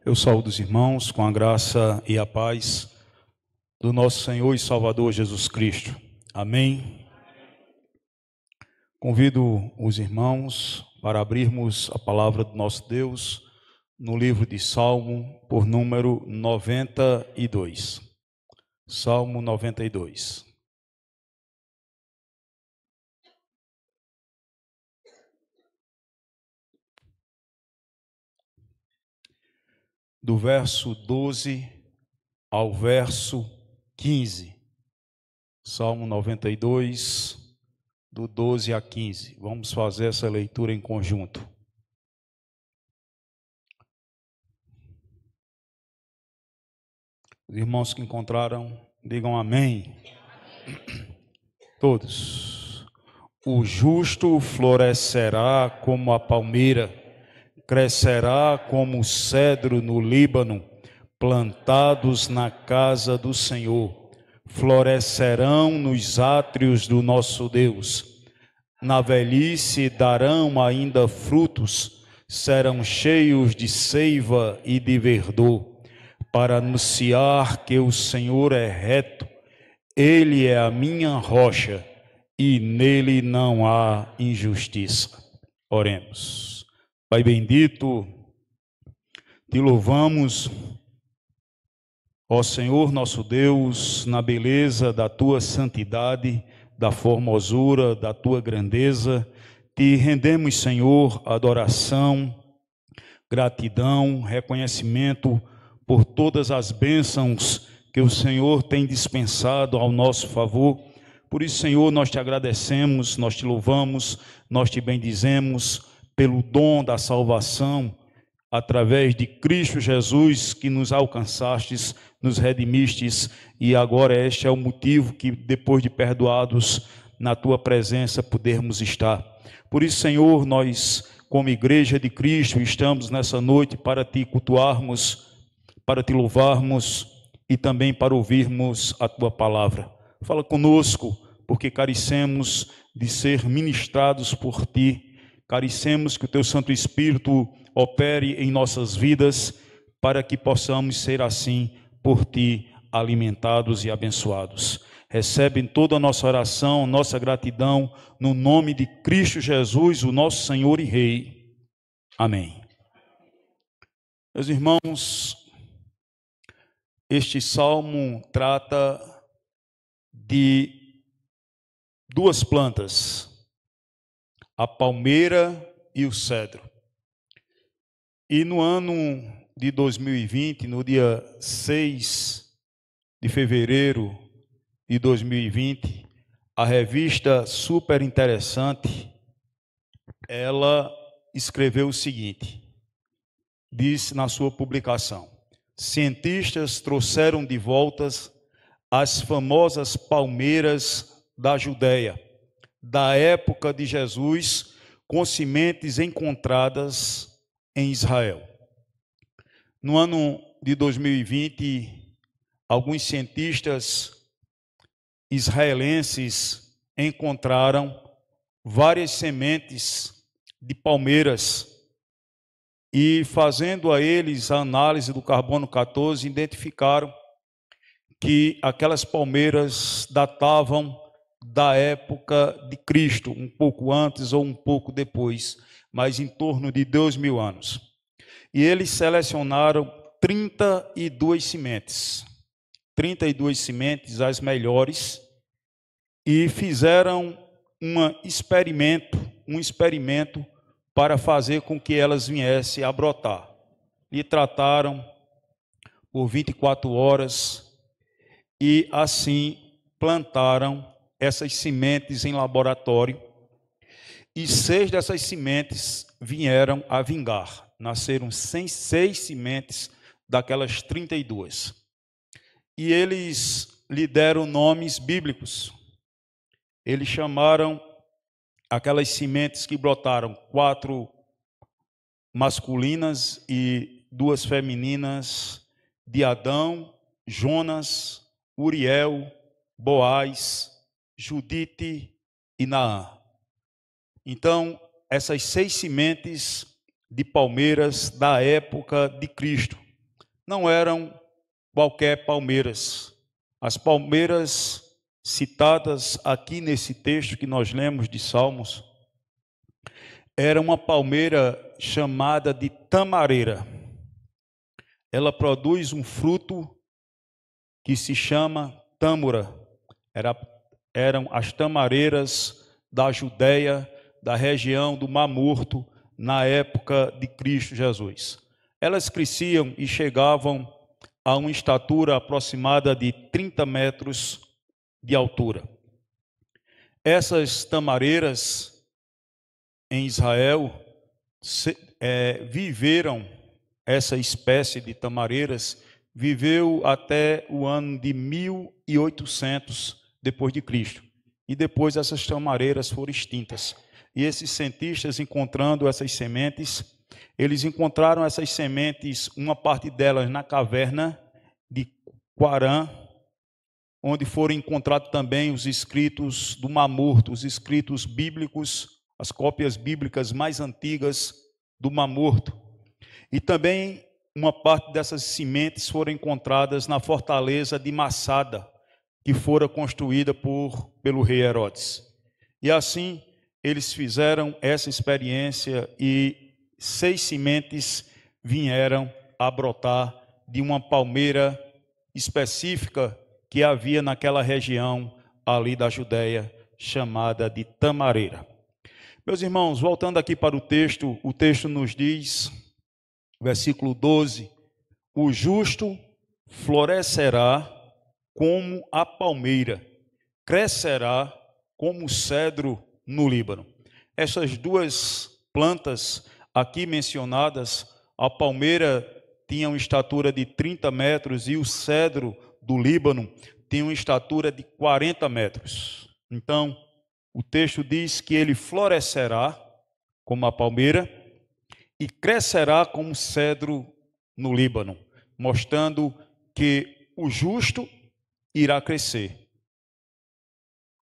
Eu saúdo os irmãos com a graça e a paz do nosso Senhor e Salvador Jesus Cristo. Amém. Convido os irmãos para abrirmos a palavra do nosso Deus no livro de Salmo, por número 92. Salmo 92. Do verso 12 ao verso 15. Salmo 92, do 12 a 15. Vamos fazer essa leitura em conjunto. Os irmãos que encontraram, digam amém. Todos. O justo florescerá como a palmeira, crescerá como o cedro no Líbano, plantados na casa do Senhor, florescerão nos átrios do nosso Deus. Na velhice darão ainda frutos, serão cheios de seiva e de verdor, para anunciar que o Senhor é reto, Ele é a minha rocha, e nele não há injustiça. Oremos. Pai bendito, te louvamos, ó Senhor nosso Deus, na beleza da tua santidade, da formosura, da tua grandeza. Te rendemos, Senhor, adoração, gratidão, reconhecimento por todas as bênçãos que o Senhor tem dispensado ao nosso favor. Por isso, Senhor, nós te agradecemos, nós te louvamos, nós te bendizemos pelo dom da salvação, através de Cristo Jesus, que nos alcançastes, nos redimistes, e agora este é o motivo que, depois de perdoados, na tua presença podermos estar. Por isso, Senhor, nós, como igreja de Cristo, estamos nessa noite para te cultuarmos, para te louvarmos e também para ouvirmos a tua palavra. Fala conosco, porque carecemos de ser ministrados por ti, carecemos que o teu Santo Espírito opere em nossas vidas, para que possamos ser assim por ti alimentados e abençoados. Recebe toda a nossa oração, nossa gratidão, no nome de Cristo Jesus, o nosso Senhor e Rei. Amém. Meus irmãos, este salmo trata de duas plantas, a palmeira e o cedro. E no ano de 2020, no dia 6 de fevereiro de 2020, a revista Super Interessante, ela escreveu o seguinte, disse na sua publicação: cientistas trouxeram de volta as famosas palmeiras da Judéia, da época de Jesus, com sementes encontradas em Israel. No ano de 2020, alguns cientistas israelenses encontraram várias sementes de palmeiras e, fazendo a eles a análise do carbono 14, identificaram que aquelas palmeiras datavam da época de Cristo, um pouco antes ou um pouco depois, mas em torno de 2000 anos. E eles selecionaram 32 sementes, as melhores, e fizeram um experimento para fazer com que elas viessem a brotar. E trataram por 24 horas e assim plantaram essas sementes em laboratório, e 6 dessas sementes vieram a vingar. Nasceram 6 sementes daquelas 32. E eles lhe deram nomes bíblicos. Eles chamaram aquelas sementes que brotaram 4 masculinas e 2 femininas, de Adão, Jonas, Uriel, Boaz, Judite e Naã. Então, essas 6 sementes de palmeiras da época de Cristo, não eram qualquer palmeiras. As palmeiras citadas aqui nesse texto que nós lemos de Salmos, era uma palmeira chamada de tamareira. Ela produz um fruto que se chama tâmara. Eram as tamareiras da Judéia, da região do Mar Morto, na época de Cristo Jesus. Elas cresciam e chegavam a uma estatura aproximada de 30 metros de altura. Essas tamareiras em Israel viveram, essa espécie de tamareiras viveu até o ano de 1800 depois de Cristo. E depois essas tamareiras foram extintas. E esses cientistas, encontrando essas sementes, eles encontraram essas sementes, uma parte delas na caverna de Quarã, onde foram encontrados também os escritos do Mar Morto, os escritos bíblicos, as cópias bíblicas mais antigas do Mar Morto. E também uma parte dessas sementes foram encontradas na fortaleza de Massada, que fora construída pelo rei Herodes. E assim, eles fizeram essa experiência e 6 sementes vieram a brotar de uma palmeira específica que havia naquela região ali da Judéia, chamada de tamareira. Meus irmãos, voltando aqui para o texto nos diz, versículo 12, o justo florescerá como a palmeira, crescerá como o cedro no Líbano. Essas duas plantas aqui mencionadas, a palmeira tinha uma estatura de 30 metros e o cedro do Líbano tinha uma estatura de 40 metros. Então, o texto diz que ele florescerá como a palmeira e crescerá como cedro no Líbano, mostrando que o justo irá crescer.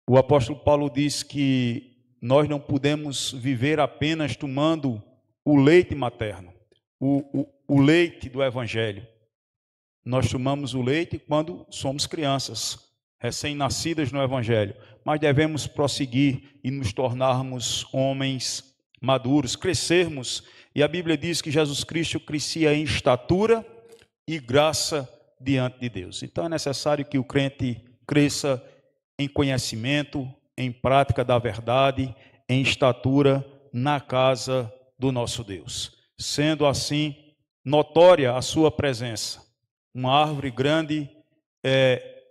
O apóstolo Paulo diz que nós não podemos viver apenas tomando o leite materno, o leite do Evangelho. Nós tomamos o leite quando somos crianças, recém-nascidas no Evangelho, mas devemos prosseguir e nos tornarmos homens maduros, crescermos. E a Bíblia diz que Jesus Cristo crescia em estatura e graça diante de Deus. Então é necessário que o crente cresça em conhecimento, em prática da verdade, em estatura na casa do nosso Deus. Sendo assim, notória a sua presença. Uma árvore grande é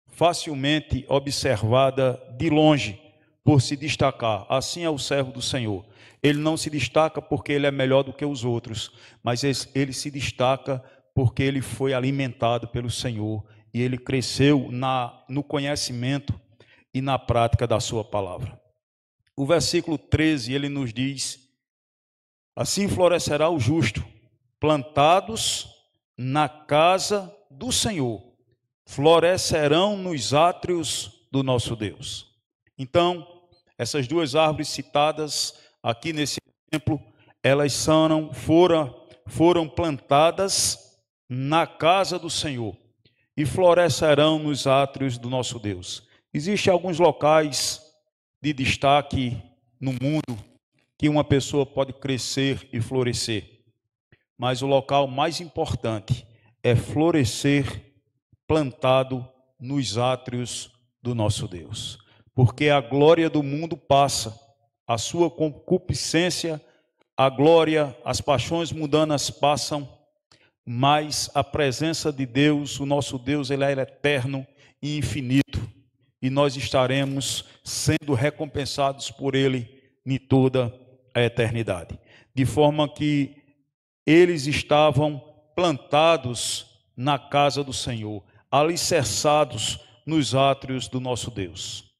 facilmente observada de longe por se destacar. Assim é o servo do Senhor. Ele não se destaca porque ele é melhor do que os outros, mas ele se destaca porque ele foi alimentado pelo Senhor e ele cresceu no conhecimento e na prática da sua palavra. O versículo 13, ele nos diz: assim florescerá o justo, plantados na casa do Senhor, florescerão nos átrios do nosso Deus. Então, essas duas árvores citadas aqui nesse exemplo, elas foram plantadas na casa do Senhor e florescerão nos átrios do nosso Deus. Existem alguns locais de destaque no mundo que uma pessoa pode crescer e florescer, mas o local mais importante é florescer plantado nos átrios do nosso Deus, porque a glória do mundo passa, a sua concupiscência, a glória, as paixões mundanas passam, mas a presença de Deus, o nosso Deus, ele é eterno e infinito, e nós estaremos sendo recompensados por ele em toda a eternidade. De forma que eles estavam plantados na casa do Senhor, alicerçados nos átrios do nosso Deus.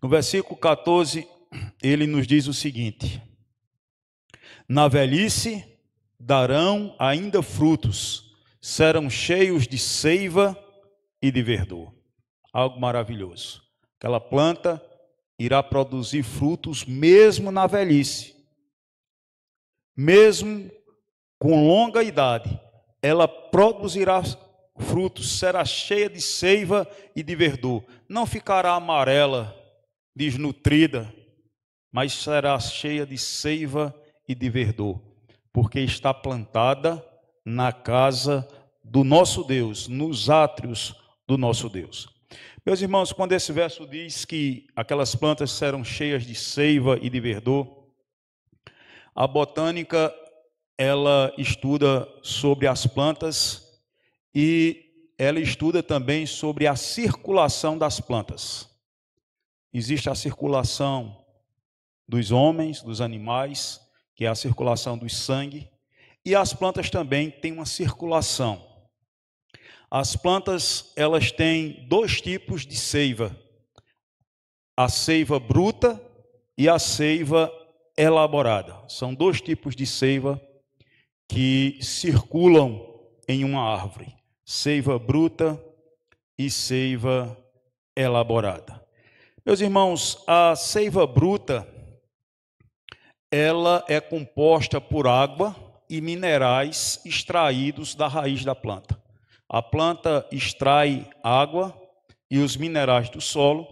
No versículo 14, ele nos diz o seguinte: na velhice darão ainda frutos, serão cheios de seiva e de verdor. Algo maravilhoso. Aquela planta irá produzir frutos mesmo na velhice. Mesmo com longa idade, ela produzirá frutos, será cheia de seiva e de verdor. Não ficará amarela, desnutrida, mas será cheia de seiva e de verdor, porque está plantada na casa do nosso Deus, nos átrios do nosso Deus. Meus irmãos, quando esse verso diz que aquelas plantas serão cheias de seiva e de verdor, a botânica, ela estuda sobre as plantas e ela estuda também sobre a circulação das plantas. Existe a circulação dos homens, dos animais, que é a circulação do sangue, e as plantas também têm uma circulação. As plantas, elas têm dois tipos de seiva: a seiva bruta e a seiva elaborada. São dois tipos de seiva que circulam em uma árvore: seiva bruta e seiva elaborada. Meus irmãos, a seiva bruta, ela é composta por água e minerais extraídos da raiz da planta. A planta extrai água e os minerais do solo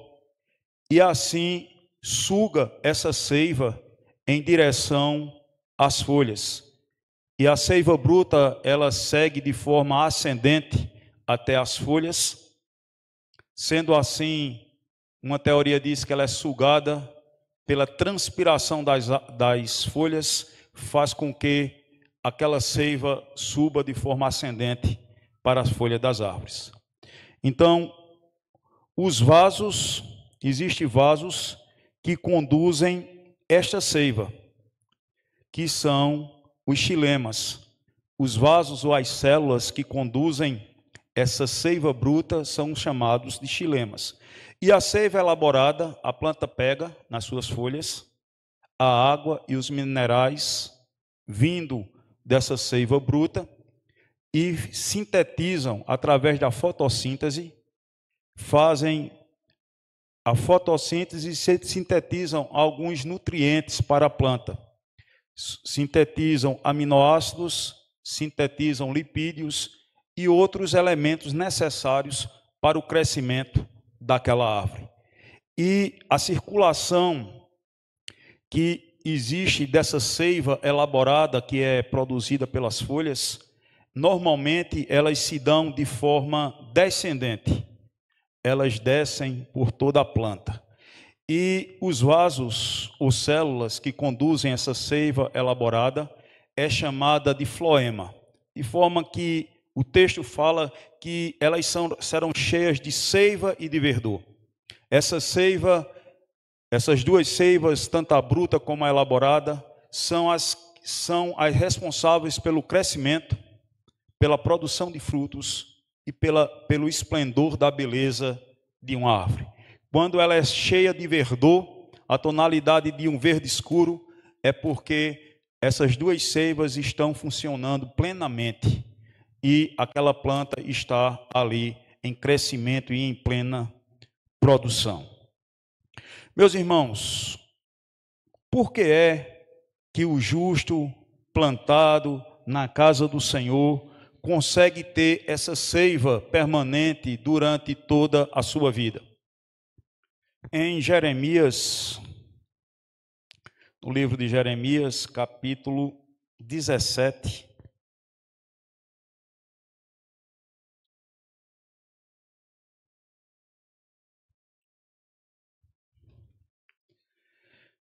e assim suga essa seiva em direção às folhas. E a seiva bruta, ela segue de forma ascendente até as folhas. Sendo assim, uma teoria diz que ela é sugada pela transpiração das folhas, faz com que aquela seiva suba de forma ascendente para as folhas das árvores. Então, os vasos, existem vasos que conduzem esta seiva, que são os xilemas. Os vasos ou as células que conduzem essa seiva bruta são chamados de xilemas. E a seiva elaborada, a planta pega nas suas folhas a água e os minerais vindo dessa seiva bruta e sintetizam através da fotossíntese, fazem a fotossíntese e sintetizam alguns nutrientes para a planta. Sintetizam aminoácidos, sintetizam lipídios e outros elementos necessários para o crescimento daquela árvore. E a circulação que existe dessa seiva elaborada, que é produzida pelas folhas, normalmente elas se dão de forma descendente. Elas descem por toda a planta. E os vasos ou células que conduzem essa seiva elaborada é chamada de floema, de forma que o texto fala que elas serão cheias de seiva e de verdor. Essas duas seivas, tanto a bruta como a elaborada, são as responsáveis pelo crescimento, pela produção de frutos e pelo esplendor da beleza de uma árvore. Quando ela é cheia de verdor, a tonalidade de um verde escuro, é porque essas duas seivas estão funcionando plenamente e aquela planta está ali em crescimento e em plena produção. Meus irmãos, por que é que o justo plantado na casa do Senhor consegue ter essa seiva permanente durante toda a sua vida? Em Jeremias, no livro de Jeremias, capítulo 17,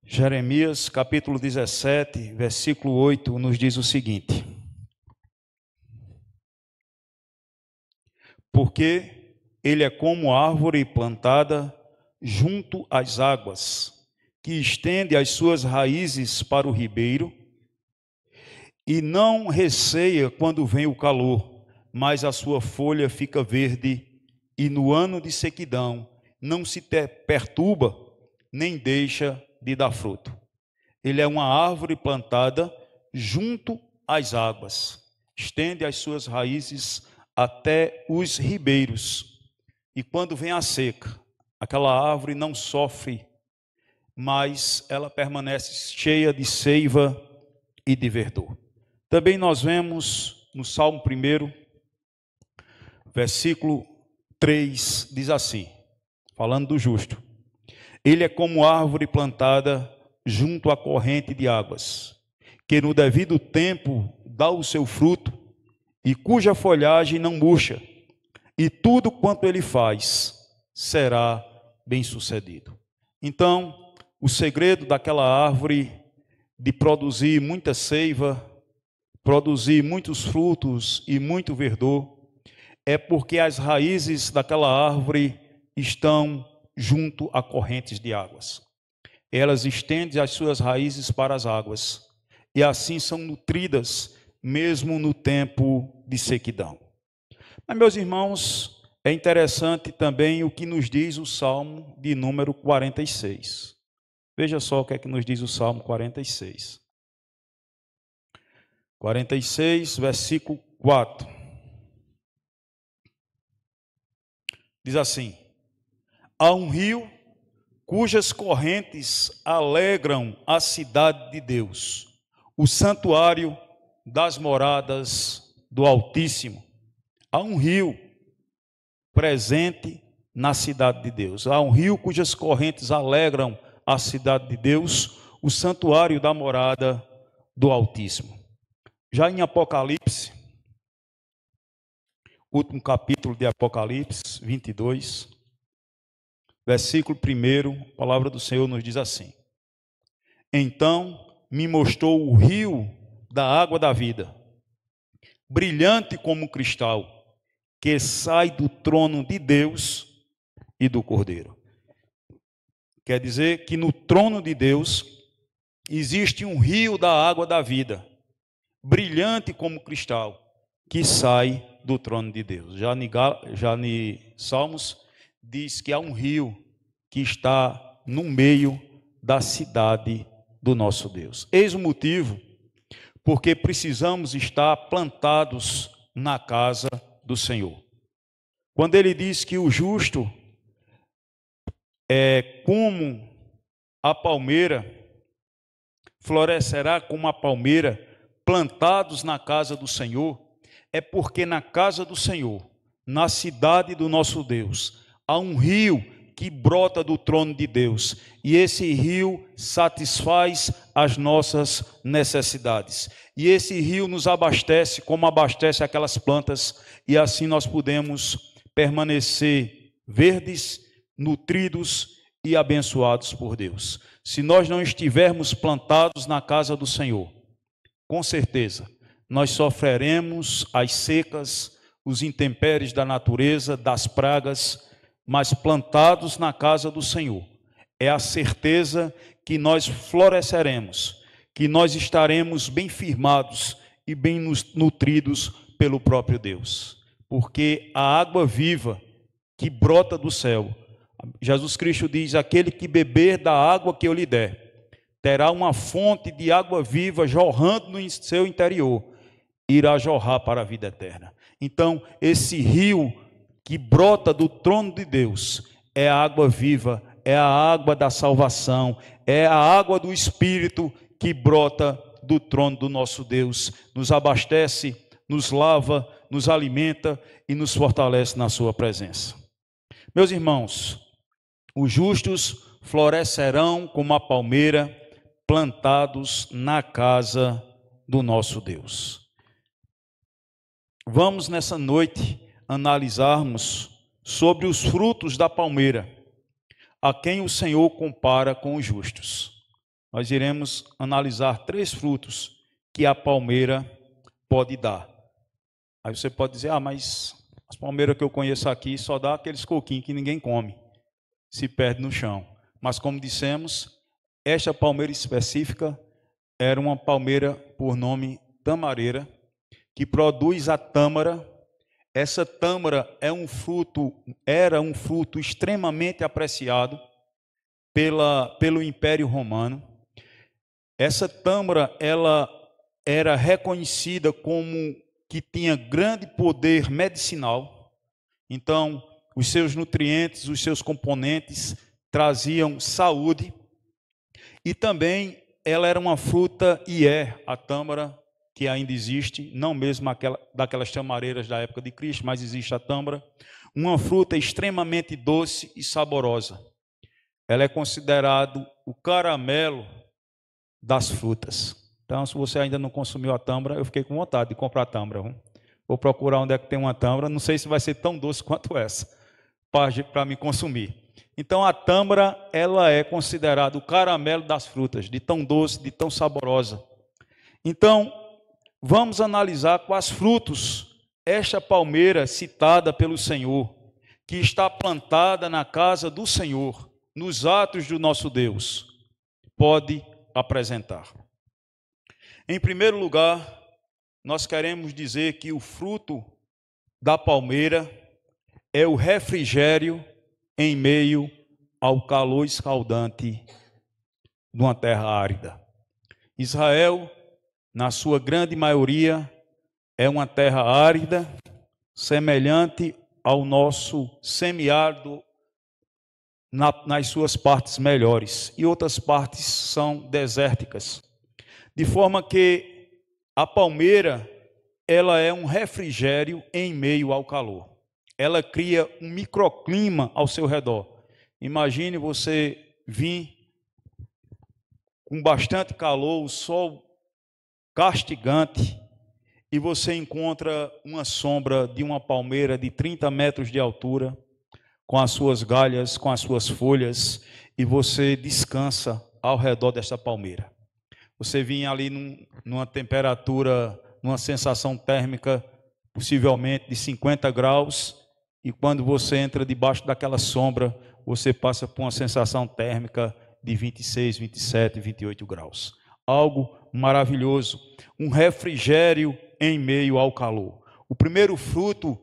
Jeremias, capítulo 17, versículo 8, nos diz o seguinte: porque ele é como árvore plantada junto às águas, que estende as suas raízes para o ribeiro, e não receia quando vem o calor, mas a sua folha fica verde, e no ano de sequidão não se perturba, nem deixa de dar fruto. Ele é uma árvore plantada junto às águas, estende as suas raízes até os ribeiros, e quando vem a seca, aquela árvore não sofre, mas ela permanece cheia de seiva e de verdor. Também nós vemos no Salmo 1, versículo 3, diz assim, falando do justo: ele é como árvore plantada junto à corrente de águas, que no devido tempo dá o seu fruto, e cuja folhagem não murcha, e tudo quanto ele faz será bem-sucedido. Então, o segredo daquela árvore de produzir muita seiva, produzir muitos frutos e muito verdor, é porque as raízes daquela árvore estão junto a correntes de águas. Elas estendem as suas raízes para as águas, e assim são nutridas, mesmo no tempo de sequidão. Mas, meus irmãos, é interessante também o que nos diz o Salmo de número 46. Veja só o que é que nos diz o Salmo 46. 46, versículo 4. Diz assim: há um rio cujas correntes alegram a cidade de Deus, o santuário das moradas do Altíssimo. Há um rio presente na cidade de Deus. Há um rio cujas correntes alegram a cidade de Deus, o santuário da morada do Altíssimo. Já em Apocalipse, último capítulo de Apocalipse, 22, versículo 1, a palavra do Senhor nos diz assim: então me mostrou o rio da água da vida, brilhante como cristal, que sai do trono de Deus e do Cordeiro. Quer dizer que no trono de Deus existe um rio da água da vida, brilhante como cristal, que sai do trono de Deus. Já em Salmos diz que há um rio que está no meio da cidade do nosso Deus. Eis o motivo porque precisamos estar plantados na casa do Senhor. Quando ele diz que o justo é como a palmeira, florescerá como a palmeira, plantados na casa do Senhor, é porque na casa do Senhor, na cidade do nosso Deus, há um rio que brota do trono de Deus, e esse rio satisfaz as nossas necessidades, e esse rio nos abastece como abastece aquelas plantas, e assim nós podemos permanecer verdes, nutridos e abençoados por Deus. Se nós não estivermos plantados na casa do Senhor, com certeza nós sofreremos as secas, os intempéries da natureza, das pragas, mas plantados na casa do Senhor, é a certeza que nós floresceremos, que nós estaremos bem firmados e bem nutridos pelo próprio Deus, porque a água viva que brota do céu, Jesus Cristo diz: aquele que beber da água que eu lhe der, terá uma fonte de água viva jorrando no seu interior, irá jorrar para a vida eterna. Então, esse rio que brota do trono de Deus é a água viva, é a água da salvação, é a água do Espírito que brota do trono do nosso Deus, nos abastece, nos lava, nos alimenta e nos fortalece na sua presença. Meus irmãos, os justos florescerão como a palmeira, plantados na casa do nosso Deus. Vamos nessa noite analisarmos sobre os frutos da palmeira, a quem o Senhor compara com os justos. Nós iremos analisar 3 frutos que a palmeira pode dar. Aí você pode dizer: mas as palmeiras que eu conheço aqui só dá aqueles coquinhos que ninguém come, se perde no chão. Mas como dissemos, esta palmeira específica era uma palmeira por nome tamareira, que produz a tâmara. Essa tâmara era um fruto extremamente apreciado pelo Império Romano. Essa tâmara, ela era reconhecida como que tinha grande poder medicinal. Então, os seus nutrientes, os seus componentes traziam saúde. E também ela era uma fruta a tâmara, que ainda existe, não mesmo daquelas tamareiras da época de Cristo, mas existe a tâmara, uma fruta extremamente doce e saborosa. Ela é considerado o caramelo das frutas. Então, se você ainda não consumiu a tâmara, eu fiquei com vontade de comprar a tâmara. Vou procurar onde é que tem uma tâmara, não sei se vai ser tão doce quanto essa, para me consumir. Então, a tâmara, ela é considerada o caramelo das frutas, de tão doce, de tão saborosa. Então, vamos analisar quais frutos esta palmeira citada pelo Senhor, que está plantada na casa do Senhor, nos atos do nosso Deus, pode apresentar. Em primeiro lugar, nós queremos dizer que o fruto da palmeira é o refrigério em meio ao calor escaldante de uma terra árida. Israel, na sua grande maioria, é uma terra árida, semelhante ao nosso semiárido nas suas partes melhores, e outras partes são desérticas. De forma que a palmeira, ela é um refrigério em meio ao calor. Ela cria um microclima ao seu redor. Imagine você vir com bastante calor, o sol castigante, e você encontra uma sombra de uma palmeira de 30 metros de altura, com as suas galhas, com as suas folhas, e você descansa ao redor dessa palmeira. Você vinha ali numa temperatura, numa sensação térmica, possivelmente de 50 graus, e quando você entra debaixo daquela sombra, você passa por uma sensação térmica de 26, 27, 28 graus. Algo maravilhoso, um refrigério em meio ao calor. O primeiro fruto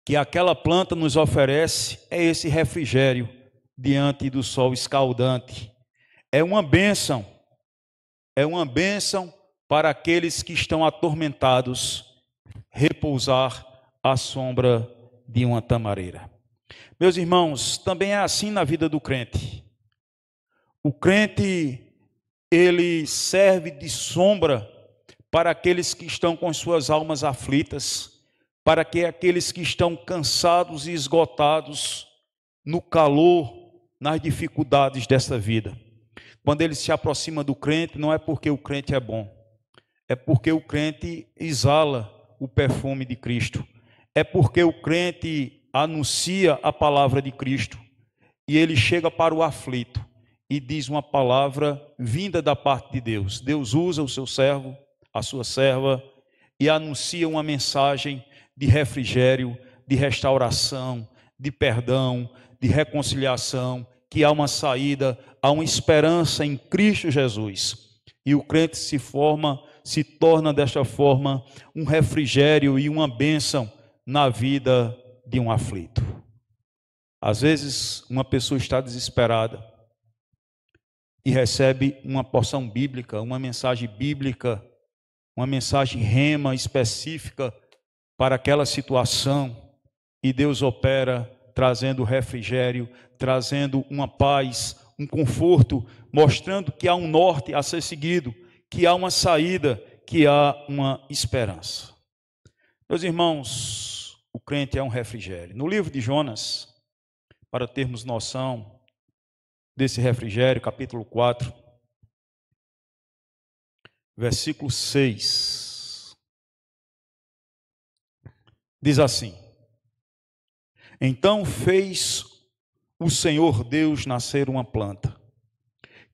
que aquela planta nos oferece é esse refrigério diante do sol escaldante. É uma bênção para aqueles que estão atormentados repousar à sombra de uma tamareira. Meus irmãos, também é assim na vida do crente. O crente, ele serve de sombra para aqueles que estão com suas almas aflitas, para que aqueles que estão cansados e esgotados no calor, nas dificuldades dessa vida. Quando ele se aproxima do crente, não é porque o crente é bom, é porque o crente exala o perfume de Cristo, é porque o crente anuncia a palavra de Cristo, e ele chega para o aflito e diz uma palavra vinda da parte de Deus. Deus usa o seu servo, a sua serva, e anuncia uma mensagem de refrigério, de restauração, de perdão, de reconciliação, que há uma saída, há uma esperança em Cristo Jesus. E o crente se torna desta forma um refrigério e uma bênção na vida de um aflito. Às vezes, uma pessoa está desesperada e recebe uma porção bíblica, uma mensagem bíblica, uma mensagem rema específica para aquela situação, e Deus opera trazendo refrigério, trazendo uma paz, um conforto, mostrando que há um norte a ser seguido, que há uma saída, que há uma esperança. Meus irmãos, o crente é um refrigério. No livro de Jonas, para termos noção desse refrigério, capítulo 4, versículo 6, diz assim: Então fez o Senhor Deus nascer uma planta,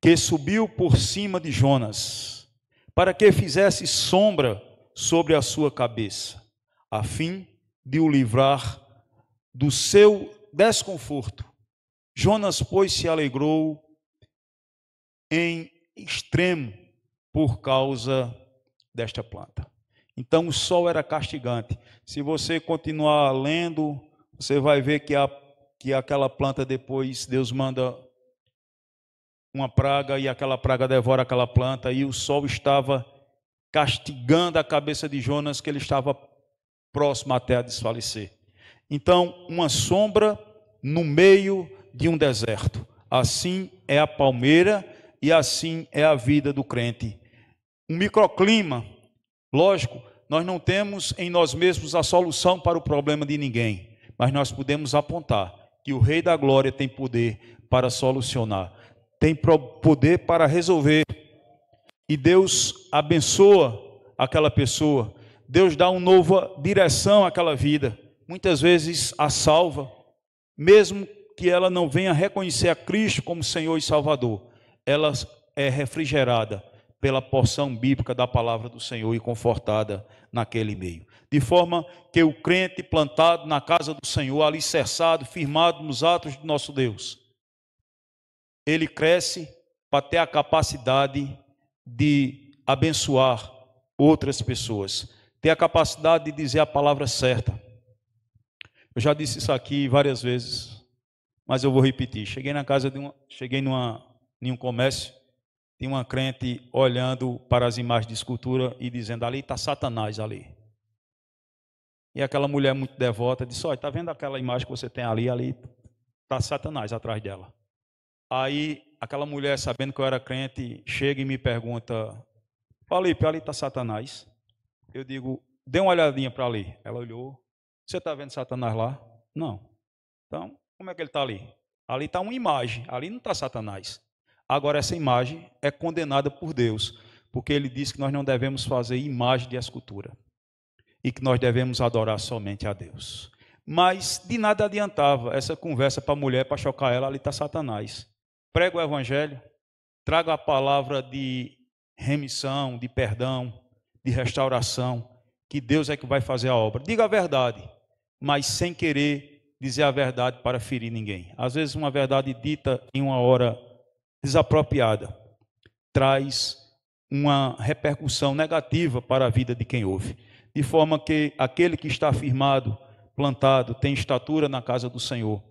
que subiu por cima de Jonas, para que fizesse sombra sobre a sua cabeça, a fim de o livrar do seu desconforto. Jonas, pois, se alegrou em extremo por causa desta planta. Então o sol era castigante. Se você continuar lendo, você vai ver que aquela planta depois, Deus manda uma praga e aquela praga devora aquela planta, e o sol estava castigando a cabeça de Jonas, que ele estava próximo até a desfalecer. Então, uma sombra no meio de um deserto. Assim é a palmeira e assim é a vida do crente. Um microclima Lógico, nós não temos em nós mesmos a solução para o problema de ninguém, mas nós podemos apontar que o Rei da Glória tem poder para solucionar, tem poder para resolver. E Deus abençoa aquela pessoa, Deus dá uma nova direção àquela vida, muitas vezes a salva, mesmo que ela não venha reconhecer a Cristo como Senhor e Salvador, ela é refrigerada pela porção bíblica da palavra do Senhor e confortada naquele meio. De forma que o crente plantado na casa do Senhor, alicerçado, firmado nos atos de nosso Deus, ele cresce para ter a capacidade de abençoar outras pessoas, ter a capacidade de dizer a palavra certa. Eu já disse isso aqui várias vezes, mas eu vou repetir. Cheguei na casa em um comércio, tinha uma crente olhando para as imagens de escultura e dizendo: ali está Satanás ali. E aquela mulher muito devota disse: olha, está vendo aquela imagem que você tem ali? Ali está Satanás atrás dela. Aí aquela mulher, sabendo que eu era crente, chega e me pergunta: Felipe, ali está Satanás? Eu digo: dê uma olhadinha para ali. Ela olhou: você está vendo Satanás lá? Não. Então, como é que ele está ali? Ali está uma imagem, ali não está Satanás. Agora, essa imagem é condenada por Deus, porque ele diz que nós não devemos fazer imagem de escultura e que nós devemos adorar somente a Deus. Mas de nada adiantava essa conversa para a mulher, para chocar ela: ali está Satanás. Prega o evangelho, traga a palavra de remissão, de perdão, de restauração, que Deus é que vai fazer a obra. Diga a verdade, mas sem querer dizer a verdade para ferir ninguém. Às vezes uma verdade dita em uma hora desapropriada traz uma repercussão negativa para a vida de quem ouve. De forma que aquele que está firmado, plantado, tem estatura na casa do Senhor,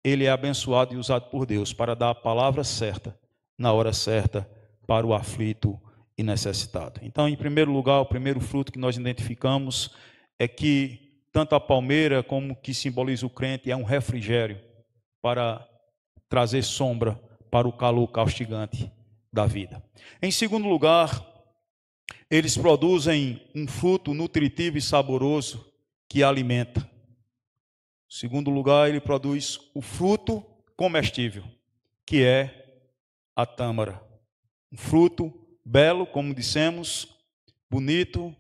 ele é abençoado e usado por Deus para dar a palavra certa, na hora certa, para o aflito e necessitado. Então, em primeiro lugar, o primeiro fruto que nós identificamos é que tanto a palmeira como que simboliza o crente é um refrigério para trazer sombra para o calor caustigante da vida. Em segundo lugar, eles produzem um fruto nutritivo e saboroso que alimenta. Em segundo lugar, ele produz o fruto comestível, que é a tâmara. Um fruto belo, como dissemos, bonito,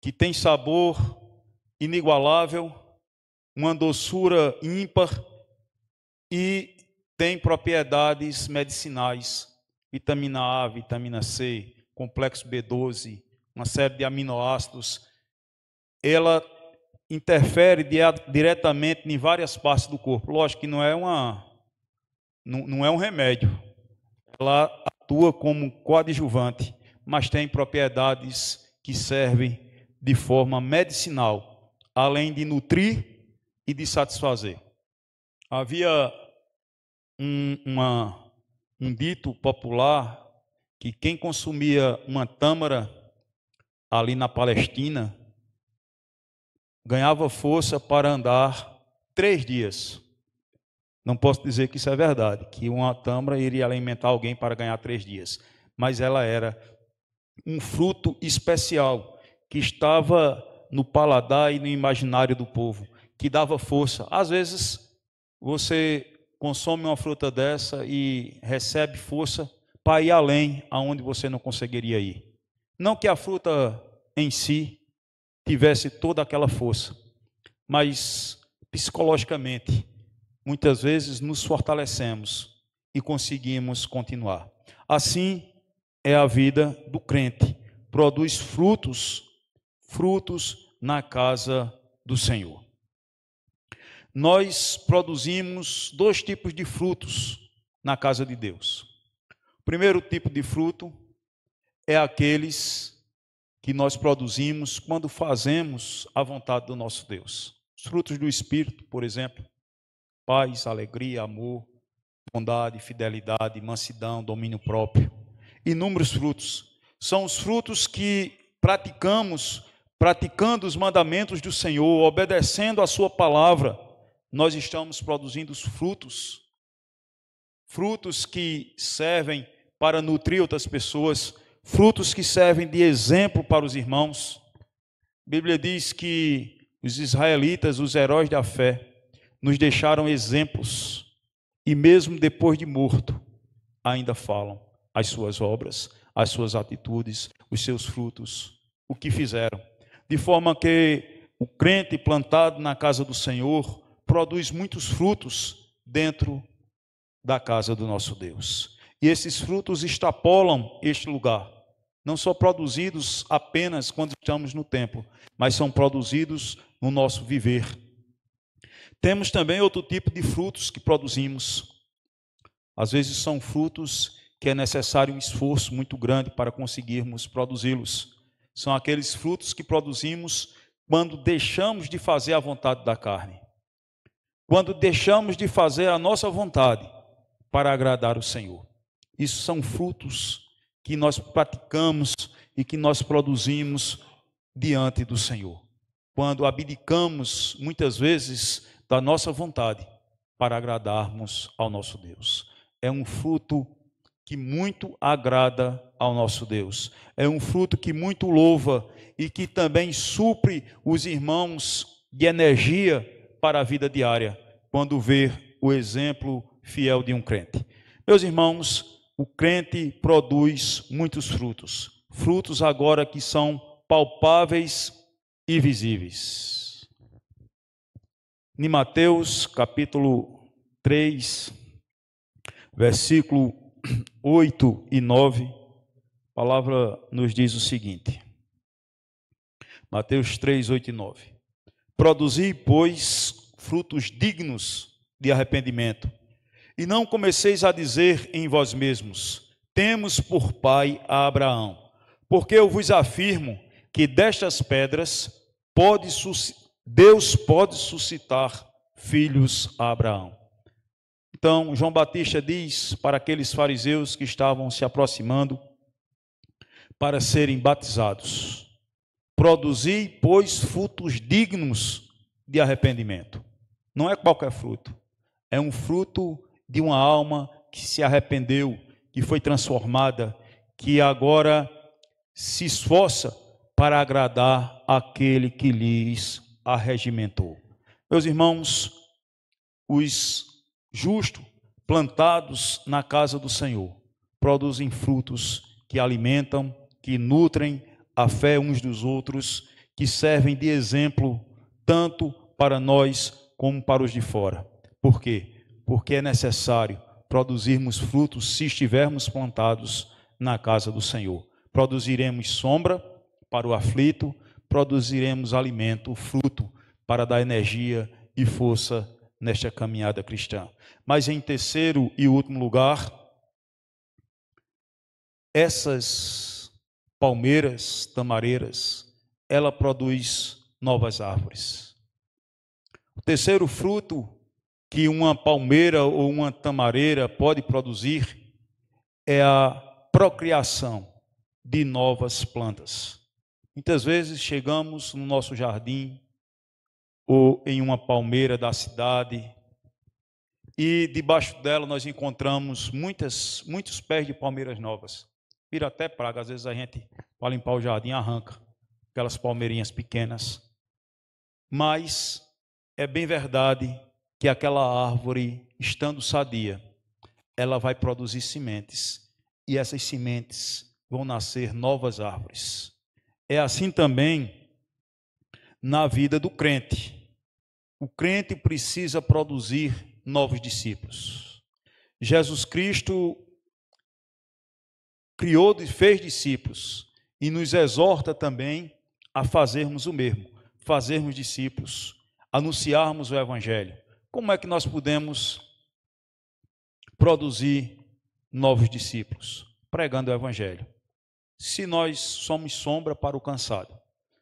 que tem sabor inigualável, uma doçura ímpar e tem propriedades medicinais, vitamina A, vitamina C, complexo B12, uma série de aminoácidos. Ela interfere diretamente em várias partes do corpo. Lógico que não é um remédio. Ela atua como coadjuvante, mas tem propriedades que servem de forma medicinal, além de nutrir e de satisfazer. Havia um dito popular que quem consumia uma tâmara ali na Palestina ganhava força para andar 3 dias. Não posso dizer que isso é verdade, que uma tâmara iria alimentar alguém para ganhar 3 dias, mas ela era um fruto especial que estava no paladar e no imaginário do povo, que dava força. Às vezes você consome uma fruta dessa e recebe força para ir além, aonde você não conseguiria ir. Não que a fruta em si tivesse toda aquela força, mas psicologicamente, muitas vezes nos fortalecemos e conseguimos continuar. Assim é a vida do crente, produz frutos na casa do Senhor. Nós produzimos 2 tipos de frutos na casa de Deus. O primeiro tipo de fruto é aqueles que nós produzimos quando fazemos a vontade do nosso Deus. Os frutos do Espírito, por exemplo: paz, alegria, amor, bondade, fidelidade, mansidão, domínio próprio. Inúmeros frutos. São os frutos que praticando os mandamentos do Senhor, obedecendo a sua palavra, nós estamos produzindo os frutos que servem para nutrir outras pessoas, frutos que servem de exemplo para os irmãos. A Bíblia diz que os israelitas, os heróis da fé, nos deixaram exemplos, e mesmo depois de morto, ainda falam as suas obras, as suas atitudes, os seus frutos, o que fizeram. De forma que o crente plantado na casa do Senhor produz muitos frutos dentro da casa do nosso Deus. E esses frutos extrapolam este lugar. Não são produzidos apenas quando estamos no templo, mas são produzidos no nosso viver. Temos também outro tipo de frutos que produzimos. Às vezes são frutos que é necessário um esforço muito grande para conseguirmos produzi-los. São aqueles frutos que produzimos quando deixamos de fazer a vontade da carne. Quando deixamos de fazer a nossa vontade para agradar o Senhor. Isso são frutos que nós praticamos e que nós produzimos diante do Senhor. Quando abdicamos, muitas vezes, da nossa vontade para agradarmos ao nosso Deus. É um fruto que muito agrada ao nosso Deus. É um fruto que muito louva e que também supre os irmãos de energia para a vida diária, quando vê o exemplo fiel de um crente. Meus irmãos, o crente produz muitos frutos. Frutos agora que são palpáveis e visíveis. Em Mateus capítulo 3, versículo 8 e 9, a palavra nos diz o seguinte. Mateus 3, 8 e 9. Produzi, pois, frutos dignos de arrependimento, e não comeceis a dizer em vós mesmos, temos por pai a Abraão, porque eu vos afirmo que destas pedras Deus pode suscitar filhos a Abraão. Então, João Batista diz para aqueles fariseus que estavam se aproximando para serem batizados: produzi, pois, frutos dignos de arrependimento. Não é qualquer fruto, é um fruto de uma alma que se arrependeu, que foi transformada, que agora se esforça para agradar aquele que lhes arregimentou. Meus irmãos, os justos plantados na casa do Senhor produzem frutos que alimentam, que nutrem a fé uns dos outros, que servem de exemplo tanto para nós como para os de fora. Por quê? Porque é necessário produzirmos frutos se estivermos plantados na casa do Senhor. Produziremos sombra para o aflito, produziremos alimento, fruto para dar energia e força nesta caminhada cristã. Mas em terceiro e último lugar, essas palmeiras, tamareiras, ela produz novas árvores. O terceiro fruto que uma palmeira ou uma tamareira pode produzir é a procriação de novas plantas. Muitas vezes chegamos no nosso jardim ou em uma palmeira da cidade e debaixo dela nós encontramos muitos pés de palmeiras novas. Vira até praga, às vezes a gente, para limpar o jardim, arranca aquelas palmeirinhas pequenas. Mas é bem verdade que aquela árvore, estando sadia, ela vai produzir sementes, e essas sementes vão nascer novas árvores. É assim também na vida do crente. O crente precisa produzir novos discípulos. Jesus Cristo criou e fez discípulos, e nos exorta também a fazermos o mesmo, fazermos discípulos, anunciarmos o Evangelho. Como é que nós podemos produzir novos discípulos? Pregando o Evangelho. Se nós somos sombra para o cansado,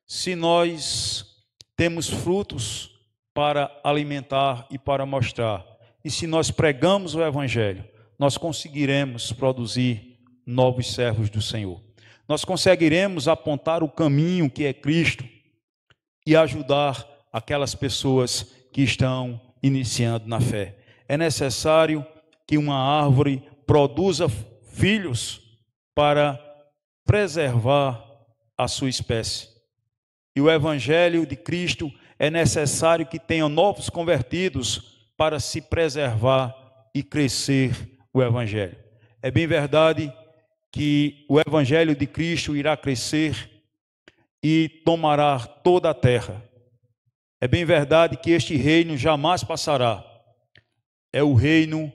se nós temos frutos para alimentar e para mostrar, e se nós pregamos o Evangelho, nós conseguiremos produzir novos servos do Senhor. Nós conseguiremos apontar o caminho que é Cristo e ajudar aquelas pessoas que estão iniciando na fé. É necessário que uma árvore produza filhos para preservar a sua espécie. E o Evangelho de Cristo é necessário que tenham novos convertidos para se preservar e crescer o Evangelho. É bem verdade que o Evangelho de Cristo irá crescer e tomará toda a terra. É bem verdade que este reino jamais passará. É o reino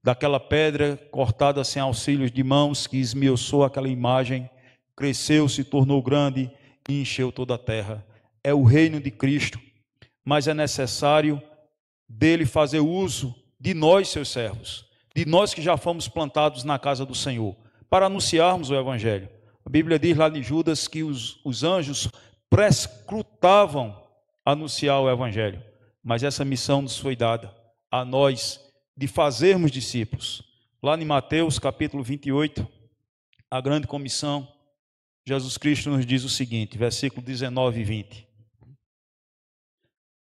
daquela pedra cortada sem auxílios de mãos, que esmiuçou aquela imagem, cresceu, se tornou grande e encheu toda a terra. É o reino de Cristo, mas é necessário dele fazer uso de nós, seus servos, de nós que já fomos plantados na casa do Senhor, para anunciarmos o Evangelho. A Bíblia diz lá de Judas que os anjos prescrutavam anunciar o Evangelho, mas essa missão nos foi dada a nós, de fazermos discípulos. Lá em Mateus capítulo 28, a grande comissão, Jesus Cristo nos diz o seguinte, versículo 19 e 20.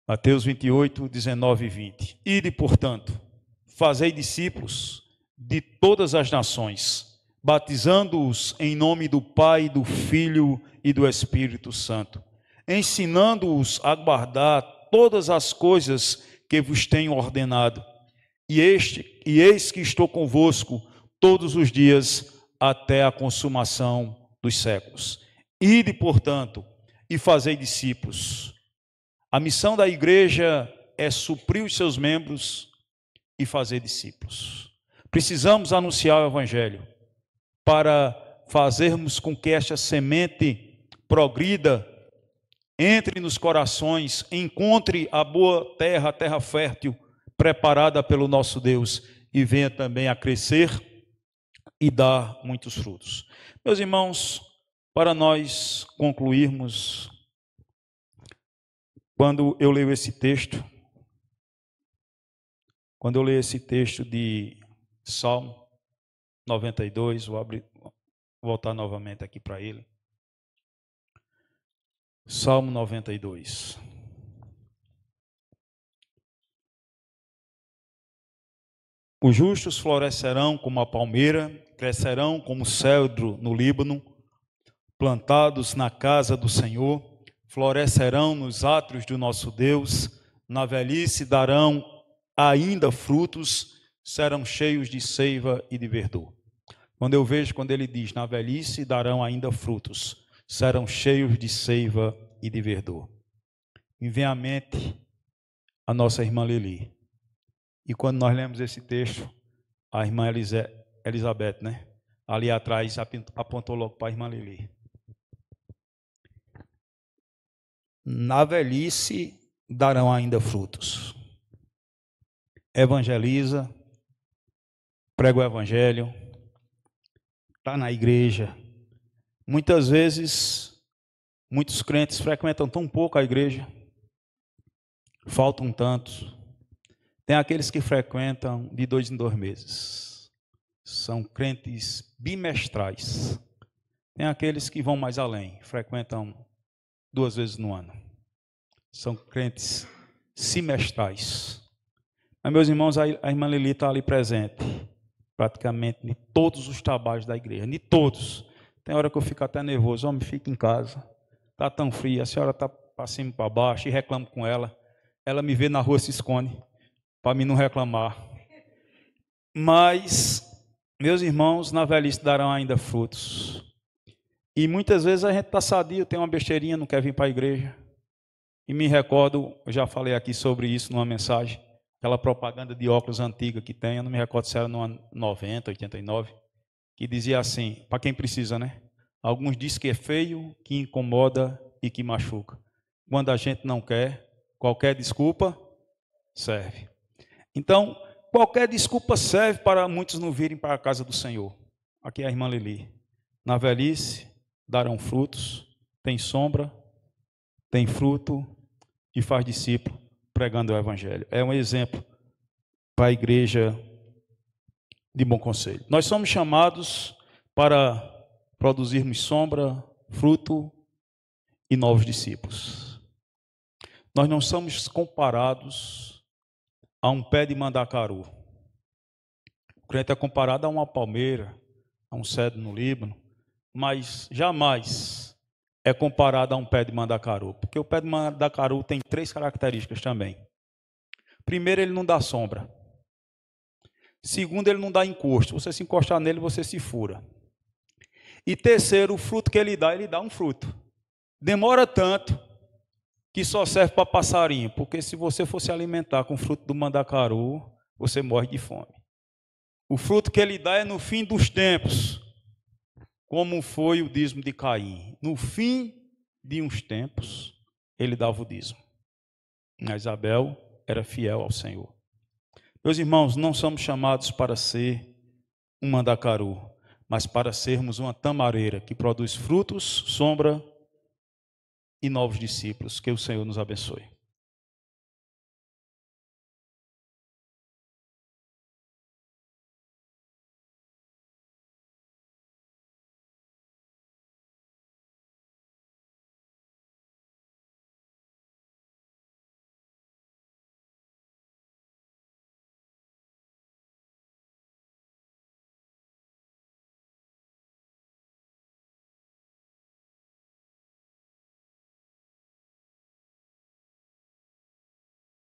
Mateus 28, 19 e 20. Ide, portanto, fazei discípulos de todas as nações, batizando-os em nome do Pai, do Filho e do Espírito Santo, ensinando-os a guardar todas as coisas que vos tenho ordenado. E eis que estou convosco todos os dias até a consumação dos séculos. Ide, portanto, e fazei discípulos. A missão da igreja é suprir os seus membros e fazer discípulos. Precisamos anunciar o Evangelho para fazermos com que esta semente progrida, entre nos corações, encontre a boa terra, a terra fértil, preparada pelo nosso Deus, e venha também a crescer e dar muitos frutos. Meus irmãos, para nós concluirmos, quando eu leio esse texto de Salmo 92, vou voltar novamente aqui para ele. Salmo 92. Os justos florescerão como a palmeira, crescerão como o cedro no Líbano, plantados na casa do Senhor, florescerão nos átrios do nosso Deus, na velhice darão ainda frutos, serão cheios de seiva e de verdor. Quando ele diz, na velhice darão ainda frutos, serão cheios de seiva e de verdor, me vem à mente a nossa irmã Lili. E quando nós lemos esse texto, a irmã Elizabeth, ali atrás, apontou logo para a irmã Lili. Na velhice darão ainda frutos. Evangeliza, prega o evangelho, está na igreja. Muitas vezes, muitos crentes frequentam tão pouco a igreja, faltam tantos. Tem aqueles que frequentam de 2 em 2 meses. São crentes bimestrais. Tem aqueles que vão mais além, frequentam 2 vezes no ano. São crentes semestrais. Mas, meus irmãos, a irmã Lili está ali presente, praticamente em todos os trabalhos da igreja, em todos. Tem hora que eu fico até nervoso, homem, fica em casa, está tão frio, a senhora está para cima e para baixo, e reclamo com ela. Ela me vê na rua, se esconde, para mim não reclamar. Mas, meus irmãos, na velhice darão ainda frutos. E muitas vezes a gente está sadio, tem uma besteirinha, não quer vir para a igreja. E me recordo, eu já falei aqui sobre isso numa mensagem, aquela propaganda de óculos antiga que tem, eu não me recordo se era no ano 90, 89, que dizia assim, para quem precisa, Alguns dizem que é feio, que incomoda e que machuca. Quando a gente não quer, qualquer desculpa serve. Então, qualquer desculpa serve para muitos não virem para a casa do Senhor. Aqui é a irmã Lili. Na velhice darão frutos, tem sombra, tem fruto e faz discípulo pregando o evangelho. É um exemplo para a igreja de Bom Conselho. Nós somos chamados para produzirmos sombra, fruto e novos discípulos. Nós não somos comparados a um pé de mandacaru. O crente é comparado a uma palmeira, a um cedro no Líbano, mas jamais é comparado a um pé de mandacaru, porque o pé de mandacaru tem 3 características também. Primeiro, ele não dá sombra. Segundo, ele não dá encosto. Você se encostar nele, você se fura. E terceiro, o fruto que ele dá um fruto. Demora tanto que só serve para passarinho, porque se você for se alimentar com o fruto do mandacaru, você morre de fome. O fruto que ele dá é no fim dos tempos, como foi o dízimo de Caim. No fim de uns tempos, ele dava o dízimo. Mas Abel era fiel ao Senhor. Meus irmãos, não somos chamados para ser um mandacaru, mas para sermos uma tamareira que produz frutos, sombra e novos discípulos. Que o Senhor nos abençoe.